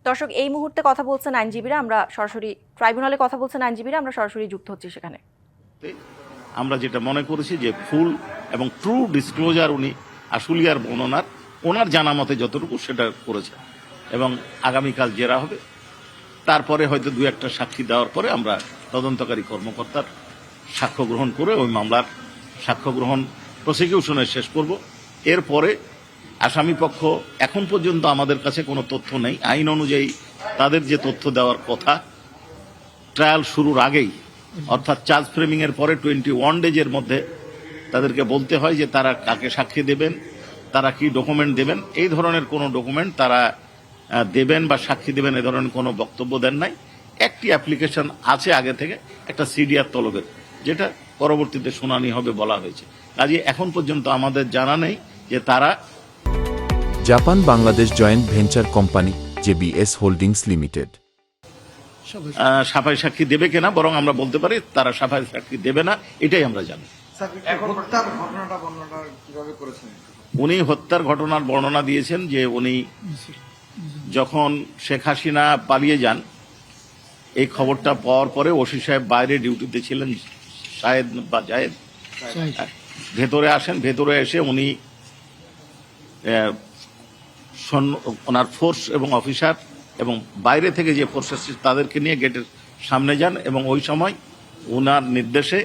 দর্শক, এই মুহূর্তে কথা বলছেন আইনজীবীরা, আমরা সরাসরি ট্রাইব্যুনালে কথা বলছেন আইনজীবীরা, আমরা সরাসরি যুক্ত হচ্ছি সেখানে। আমরা যেটা মনে করেছি যে ফুল এবং ট্রু ডিসক্লোজার উনি আশুলিয়ার বর্ণনার ওনার জানা মতে যতটুকু সেটা করেছেন এবং আগামীকাল জেরা হবে। তারপরে হয়তো দু একটা সাক্ষী দেওয়ার পরে আমরা তদন্তকারী কর্মকর্তার সাক্ষ্য গ্রহণ করে ওই মামলার সাক্ষ্য গ্রহণ প্রসিকিউশনের শেষ করব। এরপরে আসামি পক্ষ এখন পর্যন্ত আমাদের কাছে কোনো তথ্য নেই। আইন অনুযায়ী তাদের যে তথ্য দেওয়ার কথা ট্রায়াল শুরুর আগেই, অর্থাৎ চার্জ ফ্রেমিং এর পরে 21 ডেজের মধ্যে তাদেরকে বলতে হয় যে তারা কাকে সাক্ষী দেবেন, তারা কি ডকুমেন্ট দেবেন। এই ধরনের কোনো ডকুমেন্ট তারা দেবেন বা সাক্ষী দেবেন এ ধরনের কোনো বক্তব্য দেন নাই। একটি অ্যাপ্লিকেশন আছে আগে থেকে, একটা সিডিআর তলবের, যেটা পরবর্তীতে শুনানি হবে বলা হয়েছে। কাজে এখন পর্যন্ত আমাদের জানা নেই যে তারা Japan Bangladesh joint venture company JBS holdings limited সাফাই সাক্ষী দেবে কিনা, বরং আমরা বলতে পারি তারা সাফাই সাক্ষী দেবে না, এটাই আমরা জানি। উনি হত্যার ঘটনার বর্ণনা দিয়েছেন যে উনি যখন শেখ হাসিনা পালিয়ে যান, এই খবরটা পাওয়ার পরে ওসি সাহেব বাইরে ডিউটিতে ছিলেন, শাহেদ বা জাহেদ, ভেতরে আসেন। ভেতরে এসে উনি ওনার ফোর্স এবং অফিসার এবং বাইরে থেকে যে ফোর্স এসেছে তাদেরকে নিয়ে গেটের সামনে যান এবং ওই সময় ওনার নির্দেশে